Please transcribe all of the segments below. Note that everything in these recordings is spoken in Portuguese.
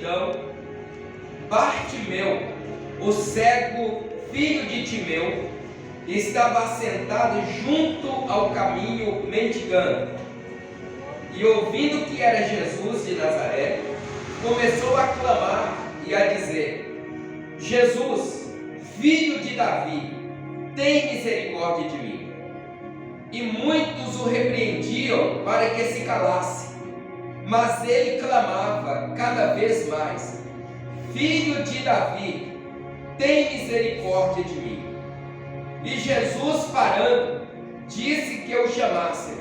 multidão, Bartimeu, o cego, filho de Timeu, estava sentado junto ao caminho mendigando. E ouvindo que era Jesus de Nazaré, começou a clamar e a dizer: Jesus, filho de Davi, tem misericórdia de mim. E muitos o repreendiam para que se calasse, mas ele clamava cada vez mais: Filho de Davi, tem misericórdia de mim. E Jesus, parando, disse que o chamassem.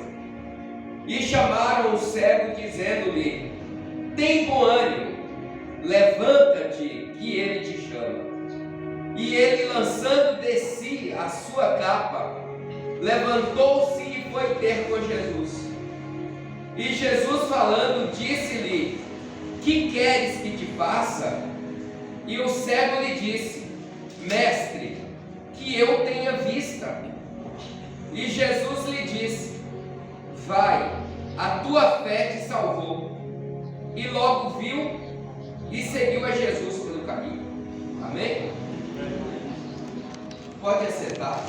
E chamaram o cego, dizendo-lhe: tem bom ânimo, levanta-te, que ele te chama. E ele, lançando de si a sua capa, levantou-se e foi ter com Jesus. E Jesus, falando, disse-lhe: que queres que te faça? E o cego lhe disse: Mestre, que eu tenha vista. E Jesus lhe disse: vai, a tua fé te salvou. E logo viu e seguiu a Jesus pelo caminho. Amém? Pode assentar.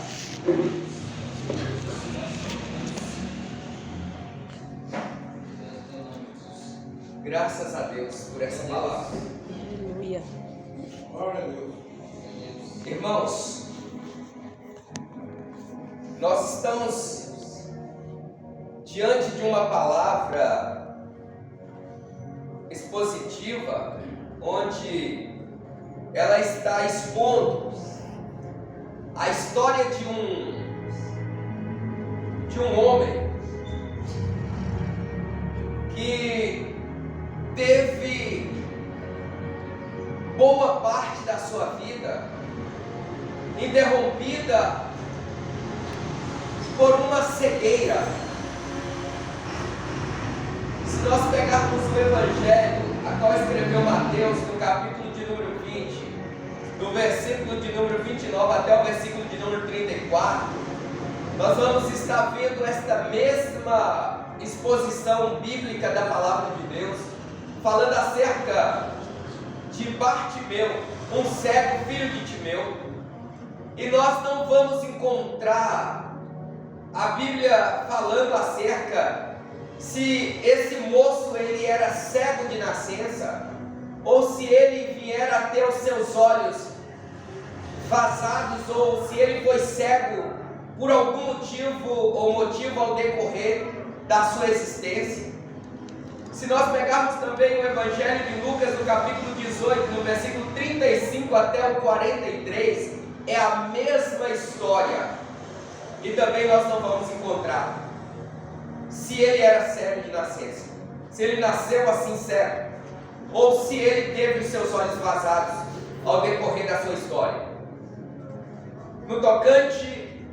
Graças a Deus por essa palavra. Aleluia. Glória a Deus. Irmãos, nós estamos diante de uma palavra expositiva, onde ela está expondo a história de um homem que teve boa parte da sua vida interrompida por uma cegueira. Se nós pegarmos o Evangelho a qual escreveu Mateus, no capítulo de número 20, do versículo de número 29 até o versículo de número 34, nós vamos estar vendo esta mesma exposição bíblica da palavra de Deus, falando acerca de Bartimeu, um cego, filho de Timeu. E nós não vamos encontrar a Bíblia falando acerca se esse moço ele era cego de nascença, ou se ele viera a ter os seus olhos vazados, ou se ele foi cego por algum motivo ou motivo ao decorrer da sua existência. Se nós pegarmos também o Evangelho de Lucas, no capítulo 18, no versículo 35 até o 43, é a mesma história. E também nós não vamos encontrar se ele era cego de nascença, se ele nasceu assim cego, ou se ele teve os seus olhos vazados ao decorrer da sua história. No tocante,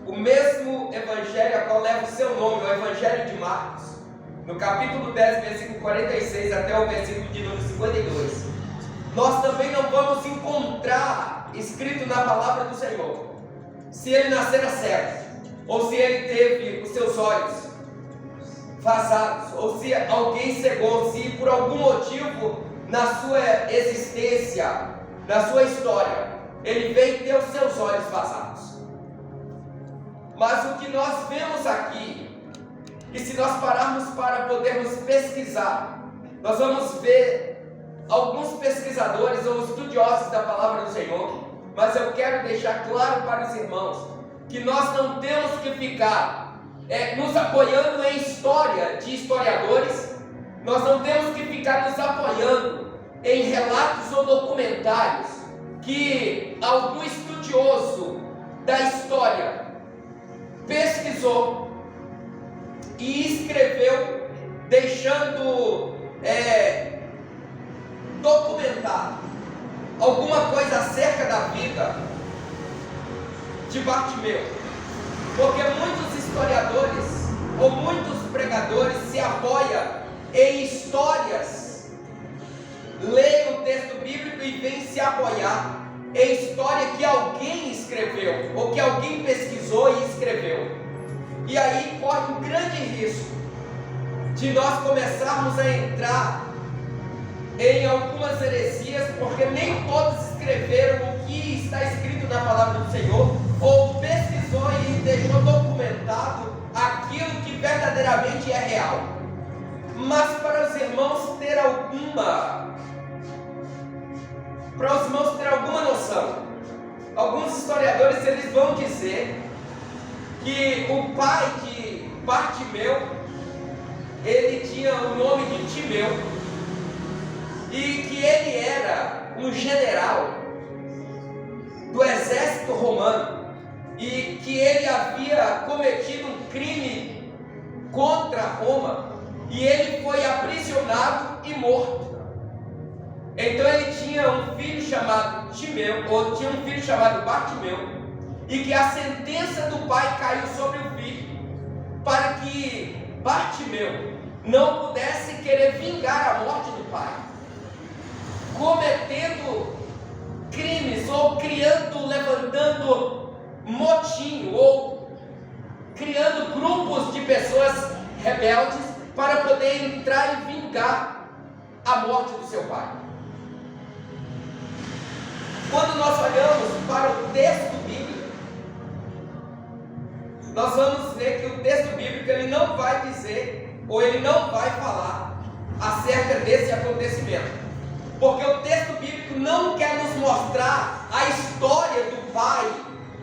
o mesmo Evangelho a qual leva o seu nome, o Evangelho de Marcos, no capítulo 10, versículo 46 até o versículo de número 52, nós também não vamos encontrar escrito na palavra do Senhor se ele nascera cego, ou se ele teve os seus olhos vazados, ou se alguém cegou, se por algum motivo na sua existência, na sua história, ele veio ter os seus olhos vazados. Mas o que nós vemos aqui, e se nós pararmos para podermos pesquisar, nós vamos ver alguns pesquisadores ou estudiosos da palavra do Senhor, mas eu quero deixar claro para os irmãos que nós não temos que ficar nos apoiando em história de historiadores, nós não temos que ficar nos apoiando em relatos ou documentários que algum estudioso da história pesquisou e escreveu, deixando documentado alguma coisa acerca da vida de Bartimeu, porque muitos historiadores ou muitos pregadores se apoiam em histórias, leem o texto bíblico e vêm se apoiar em história que alguém escreveu ou que alguém pesquisou e escreveu, e aí corre um grande risco de nós começarmos a entrar em algumas heresias, porque nem todos escreveram o que está escrito na palavra do Senhor, ou pesquisou e deixou documentado aquilo que verdadeiramente é real. Mas para os irmãos ter alguma noção, alguns historiadores eles vão dizer que o pai de Bartimeu, ele tinha o nome de Timeu, e que ele era um general do exército romano, e que ele havia cometido um crime contra Roma, e ele foi aprisionado e morto. Então ele tinha um filho chamado Timeu, ou tinha um filho chamado Bartimeu, e que a sentença do pai caiu sobre o filho, para que Bartimeu não pudesse querer vingar a morte do pai, cometendo crimes, ou levantando motim, ou criando grupos de pessoas rebeldes para poder entrar e vingar a morte do seu pai. Quando nós olhamos para o texto bíblico, nós vamos ver que o texto bíblico ele não vai dizer, ou ele não vai falar acerca desse acontecimento, porque o texto bíblico não quer nos mostrar a história do pai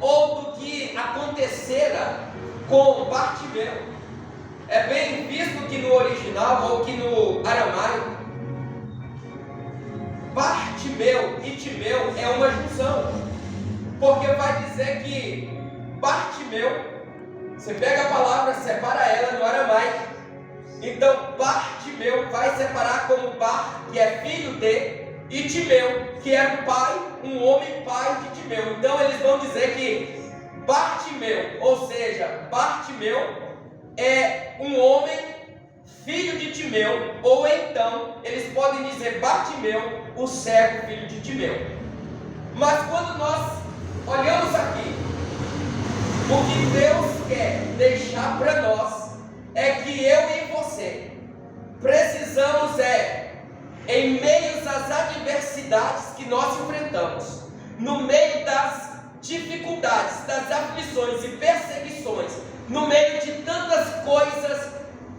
ou do que acontecera com Bartimeu. É bem visto que no original ou que no aramaico, Bartimeu e Timeu é uma junção, porque vai dizer que Bartimeu, você pega a palavra, separa ela no aramaico, então Bartimeu vai separar como Bar, que é filho de, e Timeu, que era o pai, um homem pai de Timeu. Então eles vão dizer que Bartimeu, ou seja, Bartimeu é um homem filho de Timeu, ou então eles podem dizer Bartimeu, o cego filho de Timeu. Mas quando nós olhamos aqui, o que Deus quer deixar para nós é que eu e você precisamos em meio às adversidades que nós enfrentamos, no meio das dificuldades, das aflições e perseguições, no meio de tantas coisas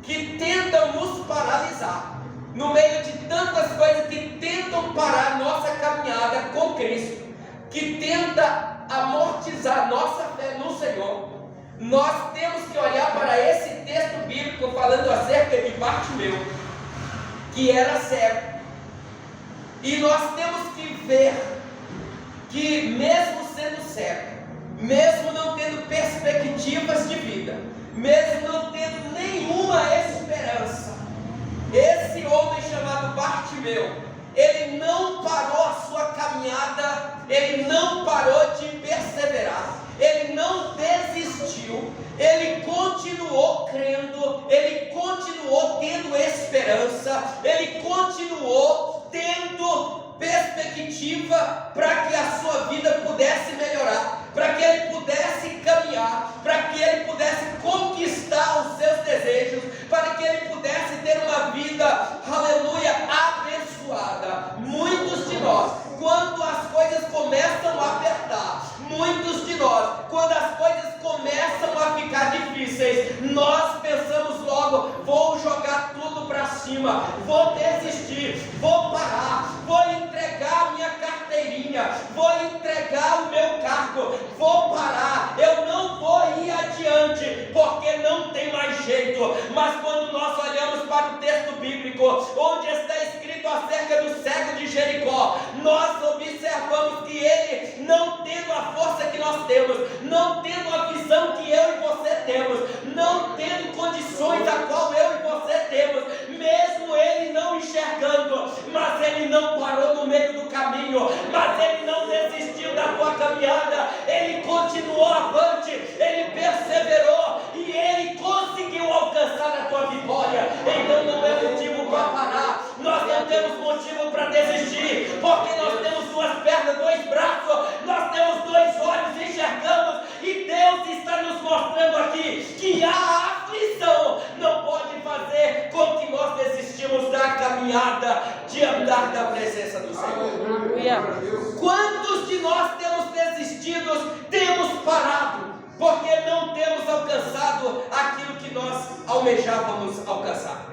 que tentam nos paralisar, no meio de tantas coisas que tentam parar nossa caminhada com Cristo, que tenta amortizar nossa fé no Senhor, nós temos que olhar para esse texto bíblico falando acerca de Bartimeu, que era cego, e nós temos que ver que mesmo sendo cego, mesmo não tendo perspectivas de vida, mesmo não tendo nenhuma esperança, esse homem chamado Bartimeu, ele não parou a sua caminhada, ele não parou de perseverar, ele não desistiu, ele continuou crendo, ele continuou tendo esperança, ele continuou tendo perspectiva para que a sua vida pudesse melhorar, para que ele pudesse caminhar, para que ele pudesse conquistar os seus desejos, para que ele pudesse ter uma vida, aleluia, abençoada. Muitos de nós, quando as coisas começam a apertar, muitos de nós, quando as coisas começam a ficar difíceis, nós pensamos logo, vou jogar tudo para cima, vou desistir, vou parar, vou entregar a minha carteirinha, vou entregar o meu cargo, vou parar, eu não vou ir adiante, porque não tem mais jeito. Mas quando nós olhamos para o texto bíblico, onde está escrito acerca do cego de Jericó, nós observamos que ele, não tendo a força que nós temos, não tendo a visão que eu e você temos, não tendo condições a qual eu e você temos, mesmo ele não enxergando, mas ele não parou no meio do caminho, mas ele não desistiu da tua caminhada, ele continuou avante, ele perseverou e ele conseguiu alcançar a tua vitória. Então não é motivo para parar, nós não temos motivo para desistir, porque nós temos duas pernas, dois braços, nós temos dois olhos, enxergamos, e Deus está nos mostrando aqui que a aflição não pode fazer com que nós desistimos da caminhada de andar na presença do Senhor. Aleluia. Quantos de nós temos desistido, temos parado, porque não temos alcançado aquilo que nós almejávamos alcançar?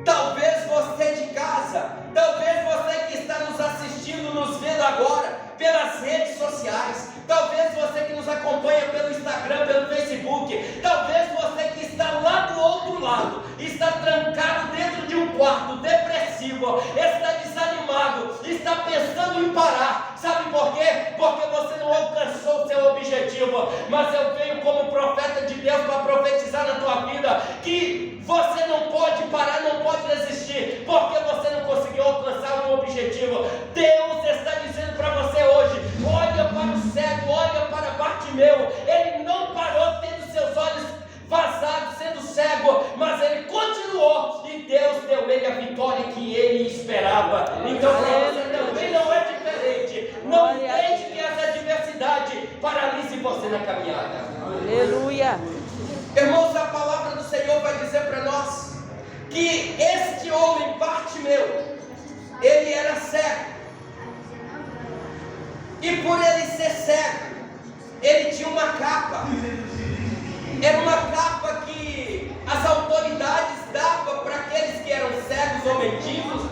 Talvez você de casa, talvez você que está nos assistindo, nos vendo agora pelas redes sociais, talvez você que nos acompanha pelo Instagram, pelo Facebook, talvez você que está lá do outro lado, está trancado dentro de um quarto, depressivo, está desanimado, está pensando em parar. Sabe por quê? Porque você não alcançou o seu objetivo. Mas eu venho como profeta de Deus para profetizar na tua vida que você não pode parar, não pode desistir, porque você não conseguiu alcançar um objetivo. Deus está dizendo para você hoje: olha para o cego, olha para Bartimeu. Ele não parou tendo seus olhos vazados, sendo cego, mas ele continuou e Deus deu ele a vitória que ele esperava. Então você também não é diferente. Não deixe que essa adversidade paralise você na caminhada. Aleluia. Irmãos, a palavra do Senhor vai dizer para nós que este homem Bartimeu, ele era cego, e por ele ser cego, ele tinha uma capa. Era uma capa que as autoridades davam para aqueles que eram cegos ou mendigos,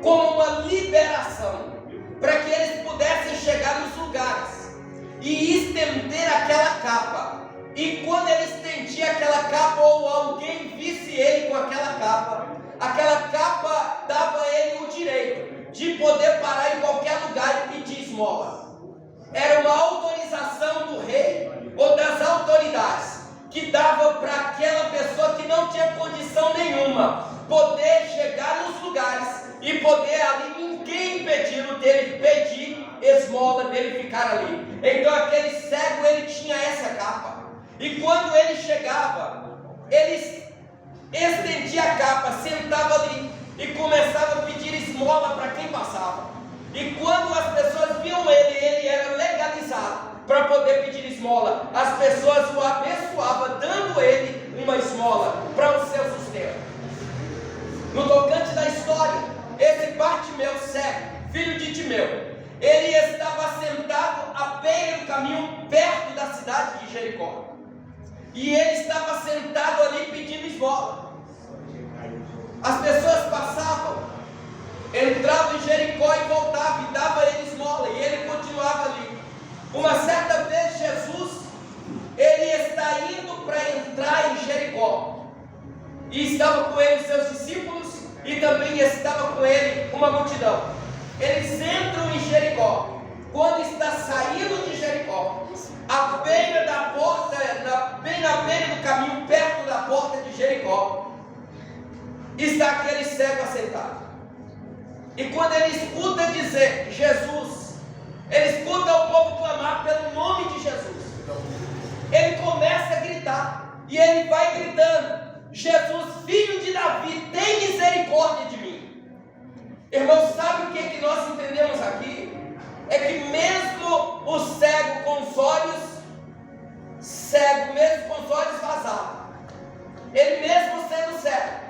como uma liberação, para que eles pudessem chegar nos lugares e estender aquela capa. E quando ele estendia aquela capa, ou alguém visse ele com aquela capa dava a ele o direito de poder parar em qualquer lugar e pedir esmola. Era uma autorização do rei ou das autoridades que dava para aquela pessoa que não tinha condição nenhuma poder chegar nos lugares e poder ali, ninguém impedindo dele pedir esmola, dele ficar ali. Então aquele cego, ele tinha essa capa, e quando ele chegava, ele estendia a capa, sentava ali e começava a pedir esmola para quem passava. E quando as pessoas viam ele era legalizado para poder pedir esmola. As pessoas o abençoavam, dando ele uma esmola para o seu sustento. No tocante da história, esse Bartimeu cego, filho de Timeu, ele estava sentado à beira do caminho, perto da cidade de Jericó. E ele estava sentado ali pedindo esmola. As pessoas passavam, entravam em Jericó e voltavam e dava ele esmola, e ele continuava ali. Uma certa vez Jesus, ele está indo para entrar em Jericó, e estava com ele seus discípulos, e também estava com ele uma multidão. Eles entram em Jericó. Quando está saindo de Jericó, à beira da porta, bem na beira do caminho, perto da porta de Jericó, está aquele cego assentado. E quando ele escuta dizer Jesus, ele escuta o povo clamar pelo nome de Jesus, ele começa a gritar, e ele vai gritando: Jesus, filho de Davi, tem misericórdia de mim. Irmãos, sabe o que nós entendemos aqui? É que mesmo o cego com os olhos cego, mesmo com os olhos vazados, ele mesmo sendo cego,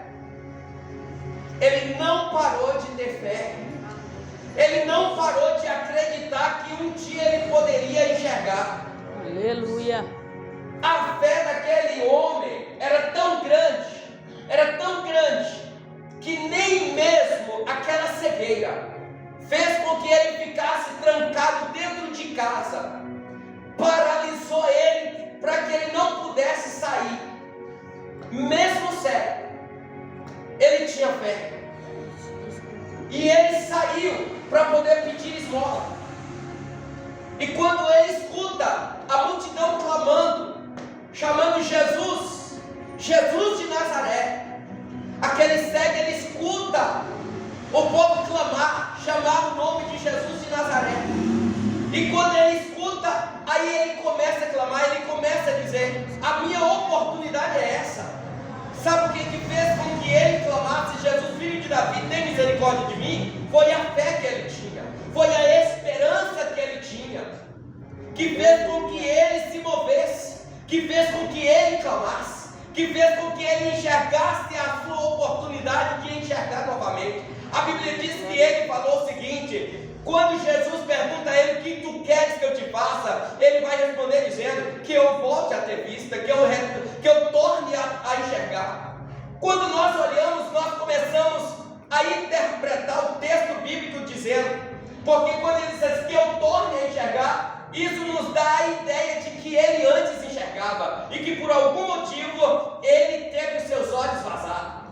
ele não parou de ter fé, ele não parou de acreditar que um dia ele poderia enxergar. Aleluia. A fé daquele homem era tão grande, que nem mesmo aquela cegueira fez com que ele ficasse trancado dentro de casa, paralisou ele para que ele não pudesse sair. Mesmo cego, ele tinha fé, e ele saiu para poder pedir esmola. E quando ele escuta a multidão clamando, chamando Jesus, Jesus de Nazaré, aquele cego, ele escuta o povo clamar, chamar o nome de Jesus de Nazaré. E quando ele escuta, aí ele começa a clamar, ele começa a dizer: a minha oportunidade é essa. Sabe o que fez com que ele clamasse: Jesus, filho de Davi, tem misericórdia de mim? Foi a fé que ele tinha, foi a esperança que ele tinha, que fez com que ele se movesse, que fez com que ele clamasse, que fez com que ele enxergasse a sua oportunidade de enxergar novamente. A ele falou o seguinte: quando Jesus pergunta a ele: o que tu queres que eu te faça? Ele vai responder dizendo: que eu volte a ter vista, que eu torne a enxergar. Quando nós olhamos, nós começamos a interpretar o texto bíblico dizendo, porque quando ele diz que eu torne a enxergar, isso nos dá a ideia de que ele antes enxergava e que por algum motivo ele teve os seus olhos vazados.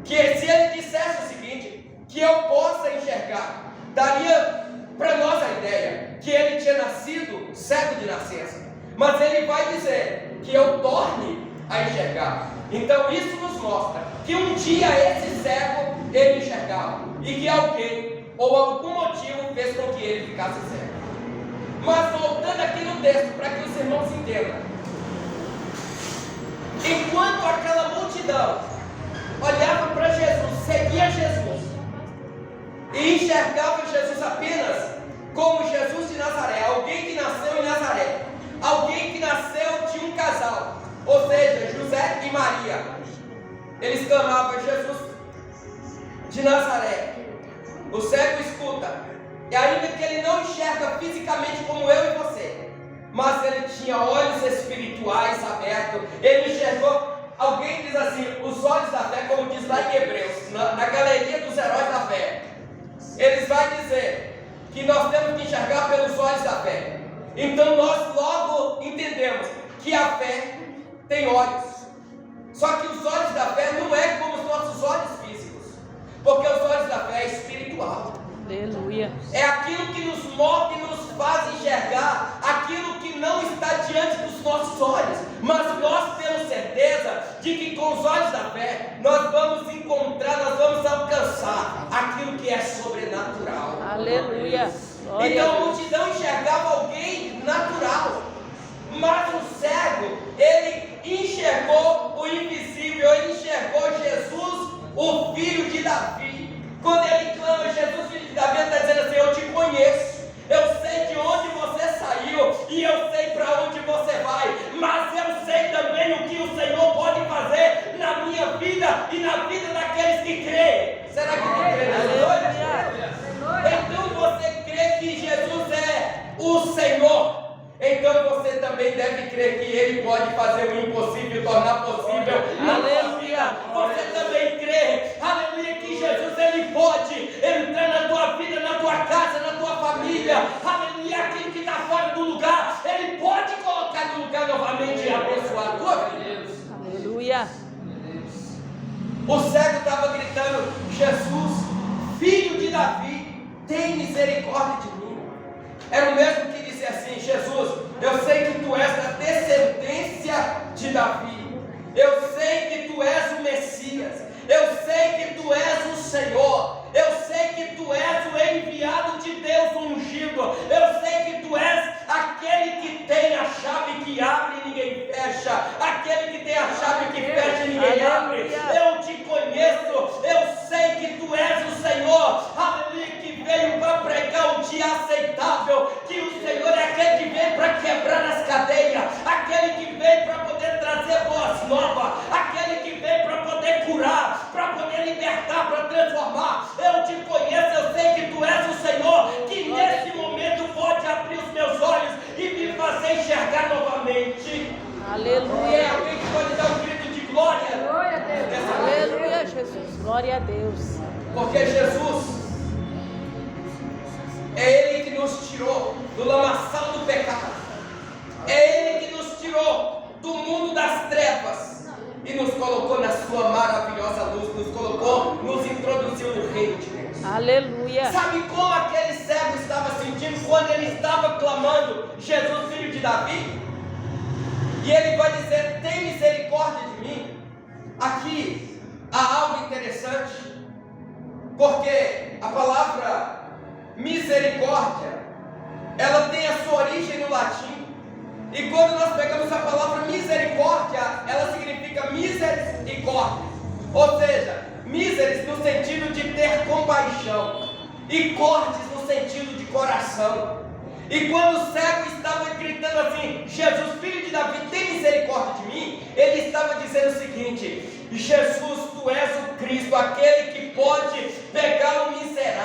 Que se ele dissesse o seguinte: que eu possa enxergar, daria para nós a ideia que ele tinha nascido cego de nascença. Mas ele vai dizer que eu torne a enxergar. Então isso nos mostra que um dia esse cego ele enxergava e que alguém ou algum motivo fez com que ele ficasse cego. Mas voltando aqui no texto para que os irmãos entendam, enquanto aquela multidão olhava para Jesus, seguia Jesus e enxergava Jesus apenas como Jesus de Nazaré, alguém que nasceu em Nazaré, alguém que nasceu de um casal, ou seja, José e Maria. Eles clamavam: Jesus de Nazaré. O cego escuta, e ainda que ele não enxerga fisicamente como eu e você, mas ele tinha olhos espirituais abertos. Ele enxergou. Alguém diz assim: os olhos da fé, como diz lá em Hebreus, na galeria dos heróis da fé, eles vão dizer que nós temos que enxergar pelos olhos da fé. Então nós logo entendemos que a fé tem olhos. Só que os olhos da fé não é como os nossos olhos físicos, porque os olhos da fé é espiritual. Aleluia. É aquilo que nos move e nos faz enxergar aquilo que não está diante dos nossos olhos. Mas nós temos certeza de que com os olhos da fé nós vamos encontrar, nós vamos alcançar aquilo que é sobrenatural. Aleluia. Glória Então a a Deus. multidão enxergava alguém natural, mas o cego, ele enxergou o invisível, ele enxergou Jesus, o filho de Davi. Quando ele clama: Jesus, filho de Davi, ele está dizendo assim: eu te conheço, eu sei de onde você saiu e eu sei para onde você vai, mas eu sei também o que o Senhor pode fazer na minha vida e na vida daqueles que creem. Será que tu crê nessa noite? Então você crê que Jesus é o Senhor, então você também deve crer que Ele pode fazer o impossível tornar possível na sua vida. Você também crê, aleluia, que Jesus Ele pode entrar na tua vida, na tua casa, na tua família, aleluia, aquilo que está fora do lugar, Ele pode colocar no lugar novamente e abençoar a tua vida. Aleluia. O cego estava gritando: Jesus, filho de Davi, tem misericórdia de mim. Era o mesmo que disse assim: Jesus, eu sei que tu és da descendência de Davi, eu sei que tu és o Messias, eu sei que tu és o Senhor, eu sei que tu és o enviado de Deus ungido, eu sei que tu és aquele que tem a chave que abre e ninguém fecha, aquele que tem a chave que fecha e ninguém abre. Eu te conheço, eu sei que tu és o Senhor, aleluia, que veio para pregar um dia aceitável, que o Senhor é aquele que veio para quebrar as cadeias, aquele que veio para poder trazer boas novas, aquele que veio para poder curar, para poder libertar, para transformar. Eu te conheço, eu sei que tu és o Senhor, que nesse momento pode abrir os meus olhos e me fazer enxergar novamente. Aleluia. Alguém que pode dar um grito de glória? Glória a Deus. Aleluia, Jesus. Glória a Deus. Porque Jesus é Ele que nos tirou do lamaçal do pecado, é Ele que nos tirou do mundo das trevas e nos colocou na sua maravilhosa luz, nos introduziu no reino de Deus. Aleluia. Sabe como aquele cego estava sentindo quando ele estava clamando: Jesus, filho de Davi? E ele vai dizer: tem misericórdia de mim. Aqui há algo interessante, porque a palavra misericórdia, ela tem a sua origem no latim, e quando nós pegamos a palavra misericórdia, ela significa miseris e cortes, ou seja, miseris no sentido de ter compaixão e cortes no sentido de coração. E quando o cego estava gritando assim: Jesus, filho de Davi, tem misericórdia de mim, ele estava dizendo o seguinte: Jesus, tu és o Cristo, aquele que pode pegar o miserável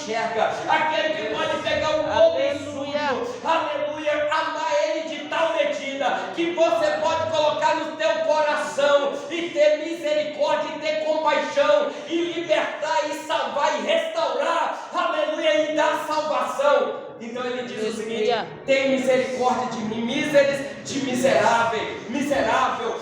enxerga, aquele que pode pegar o homem Aleluia. sujo, aleluia, amar ele de tal medida que você pode colocar no teu coração e ter misericórdia e ter compaixão e libertar e salvar e restaurar, aleluia, e dar salvação. Então ele diz o seguinte: tem misericórdia de mim, de miserável.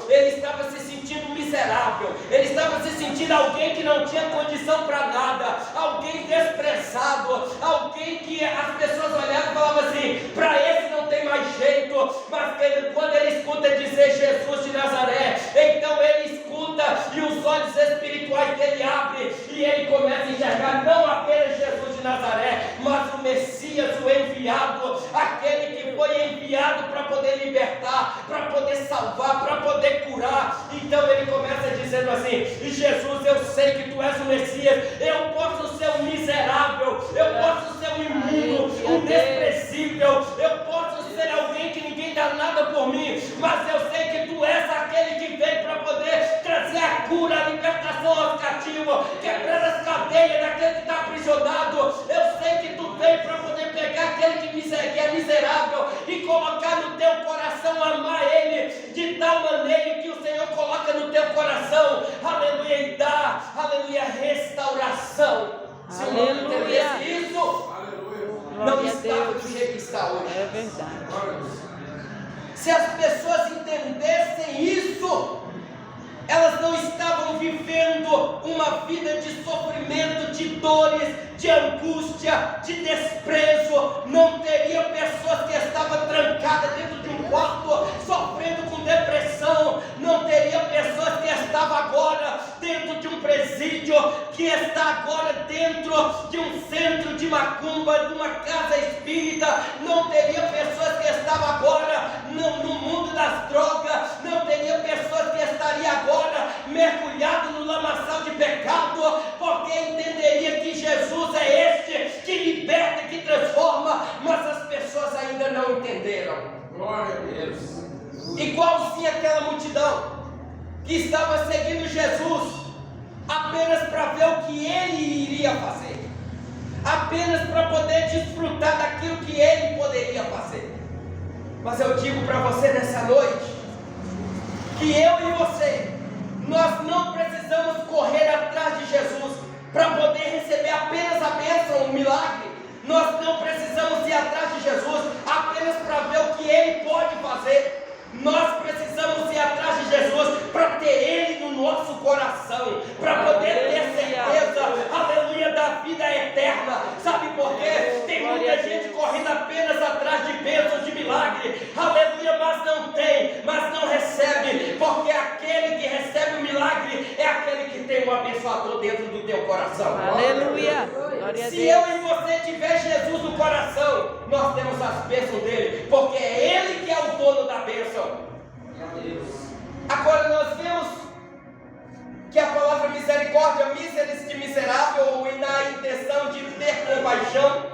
Ele estava se sentindo miserável, ele estava se sentindo alguém que não tinha condição para nada, alguém desprezado, alguém que as pessoas olhavam e falavam assim: para esse não tem mais jeito. Mas quando ele escuta dizer Jesus de Nazaré, então ele escuta e os olhos espirituais dele abrem e ele começa a enxergar não apenas Jesus de Nazaré, mas o Messias, o enviado, aquele que foi enviado para poder libertar, para poder salvar, para poder curar. Então ele começa dizendo assim: Jesus, eu sei que tu és o Messias, eu posso ser um miserável, eu posso ser um imundo, um desprezível, eu posso ser alguém que ninguém dá nada por mim, mas eu sei que tu és aquele que veio para poder trazer a cura, a libertação aos cativos, quebrar as cadeias daquele que está aprisionado. Eu sei que tu veio para poder pegar aquele que é miserável e colocar no teu coração, amar ele de tal maneira que o Senhor coloca no teu coração, aleluia, e dá, aleluia, restauração. Se o mundo entendesse isso, não estava do jeito que está hoje. É verdade. Se as pessoas entendessem isso, elas não estavam vivendo uma vida de sofrimento, de dores, de angústia, de desprezo. Não teria pessoas que estavam trancadas dentro de um quarto, sofrendo com depressão. Não teria pessoas que estavam agora dentro de um presídio, que está agora dentro de um centro de macumba, de uma casa espírita. Não teria pessoas que estavam agora no mundo das drogas. Não teria pessoas que estariam agora mergulhado no lamaçal de pecado, porque entenderia que Jesus é este que liberta e que transforma, mas as pessoas ainda não entenderam. Glória a Deus. Igualzinho aquela multidão que estava seguindo Jesus apenas para ver o que ele iria fazer, apenas para poder desfrutar daquilo que ele poderia fazer. Mas eu digo para você nessa noite que eu e você, nós não precisamos correr atrás de Jesus para poder receber apenas a bênção, o milagre. Nós não precisamos ir atrás de Jesus apenas para ver o que ele pode fazer. Nós precisamos ir atrás de Jesus para ter ele no nosso coração, para poder ter certeza, aleluia, da vida eterna. Sabe por quê? Tem muita gente correndo apenas atrás de bênçãos, de milagre, aleluia, mas não recebe, porque aquele que recebe o milagre é aquele que tem um abençoador dentro do teu coração. Aleluia. Glória a Se Deus. eu e você tiver Jesus no coração, nós temos as bênçãos dele, porque é ele que é o dono da bênção. Agora nós vemos que a palavra misericórdia, miseris de miserável, ou na intenção de ter compaixão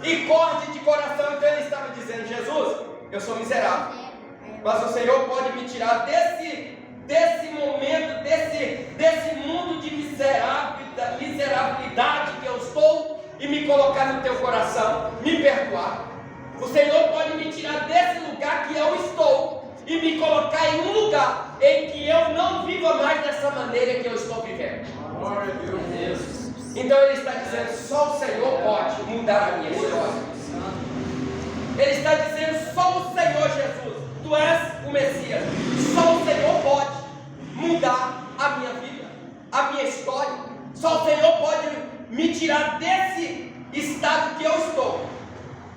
e corte de coração. Então ele estava dizendo: Jesus, eu sou miserável, mas o Senhor pode me tirar desse momento, desse mundo de miserabilidade que eu estou e me colocar no teu coração, me perdoar. O Senhor pode me tirar desse lugar que eu estou e me colocar em um lugar em que eu não viva mais dessa maneira que eu estou vivendo. Glória a Deus. Então ele está dizendo: só o Senhor pode mudar a minha história. Ele está dizendo: só o Senhor Jesus, tu és o Messias, só o Senhor pode mudar a minha vida, a minha história. Só o Senhor pode me tirar desse estado que eu estou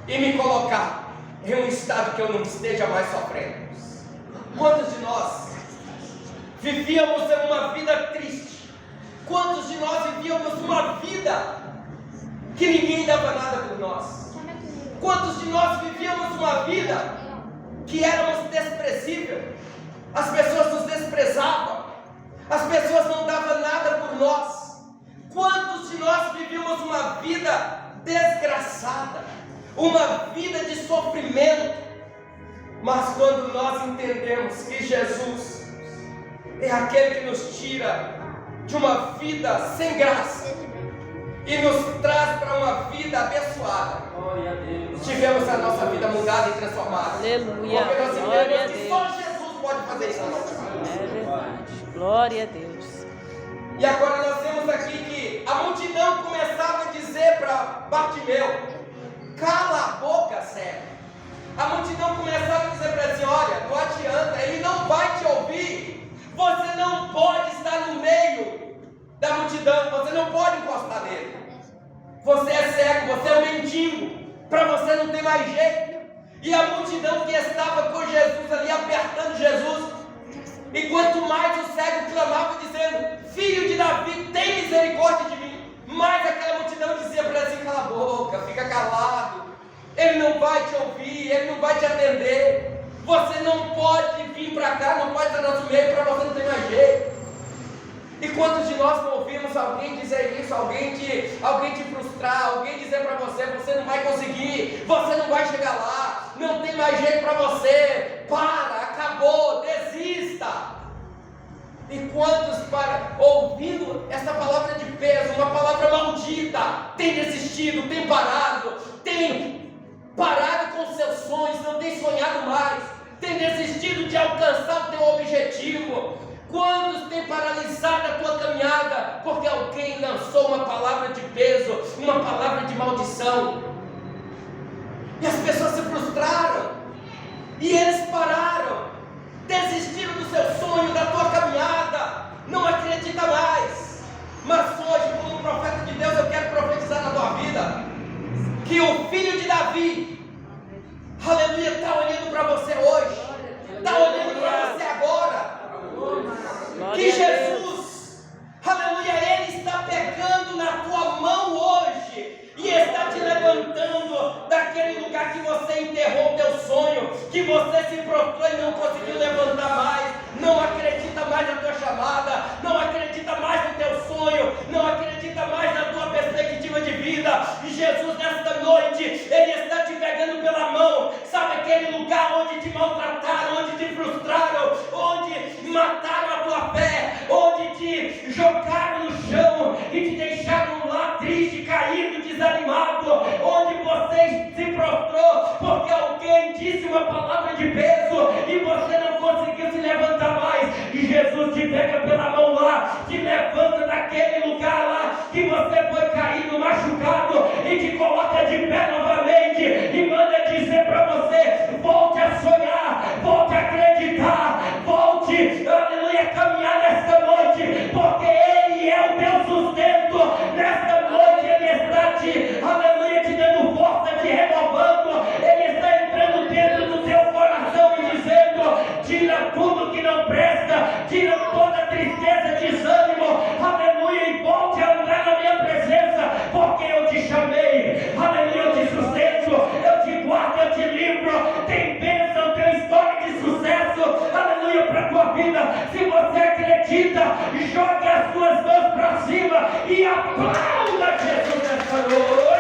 e me colocar em um estado que eu não esteja mais sofrendo. Quantos de nós vivíamos uma vida triste? Quantos de nós vivíamos uma vida que ninguém dava nada por nós? Quantos de nós vivíamos uma vida que éramos desprezíveis? As pessoas nos desprezavam, as pessoas não davam nada por nós. Quantos de nós vivíamos uma vida desgraçada, uma vida de sofrimento? Mas quando nós entendemos que Jesus é aquele que nos tira de uma vida sem graça, e nos traz para uma vida abençoada. Glória a Deus. Tivemos a nossa vida mudada e transformada. Aleluia. Porque nós Glória a entendemos que só Deus. Jesus pode fazer isso na nossa vida. É verdade. Glória a Deus. E agora nós temos aqui que a multidão começava a dizer para Bartimeu: cala a boca, cego. A multidão começava a dizer para ele assim: olha, não adianta, ele não vai te ouvir. Você não pode estar no meio da multidão, você não pode encostar nele. Você é cego, você é um mendigo, para você não tem mais jeito. E a multidão que estava com Jesus ali, apertando Jesus, e quanto mais o cego clamava dizendo: filho de Davi, tem misericórdia de mim, mais aquela multidão dizia para ele assim: cala a boca, fica calado, ele não vai te ouvir, ele não vai te atender, você não pode vir para cá, não pode estar no nosso meio, para você não ter mais jeito. E quantos de nós não ouvimos alguém dizer isso, alguém te frustrar, alguém dizer para você: você não vai conseguir, você não vai chegar lá, não tem mais jeito para você, para, acabou, desista. E quantos, ouvindo essa palavra de peso, uma palavra maldita, tem desistido, tem parado com seus sonhos, não tem sonhado mais, tem desistido de alcançar o teu objetivo? Quantos têm paralisado a tua caminhada porque alguém lançou uma palavra de peso, uma palavra de maldição? E as pessoas se frustraram, e eles pararam, desistiram do seu sonho, da tua caminhada, não acredita mais. Mas hoje, como um profeta de Deus, eu quero profetizar na tua vida que o filho de Davi, aleluia, está olhando para você hoje, está olhando para você agora. Que Jesus, aleluia, Ele está pegando na tua mão hoje e está te levantando daquele lugar que você enterrou o teu sonho, que você se prostrou e não conseguiu levantar mais, não acredita mais na tua chamada, não acredita mais no teu sonho, não acredita mais na tua perspectiva de vida. E Jesus, nesta noite, Ele está te pegando pela mão. Sabe aquele lugar onde te maltrataram, onde te frustraram, onde mataram a tua fé, onde te jogaram no chão e te deixaram lá triste, caído, desanimado, onde você se prostrou porque alguém disse uma palavra de peso e você não conseguiu se levantar mais. E Jesus te pega pela mão lá, te levanta daquele lugar lá que você foi caído, machucado, e te coloca de pé novamente e manda dizer para você: volte a sonhar, volte a acreditar, volte, aleluia, caminhar nesta noite, porque Ele é o teu sustento. Nesta noite Ele está te, aleluia, te dando força, te renovando. Ele está entrando dentro do teu coração e dizendo: tira tudo que não presta, tira toda tristeza, desânimo, aleluia, e volte a andar na minha presença, porque eu te chamei, aleluia, eu te sustento, eu te guardo, eu te livro. Tem bênção, tem história de sucesso, aleluia, para a tua vida. Se você acredita, joga as tuas mãos para cima e aplauda Jesus nessa noite.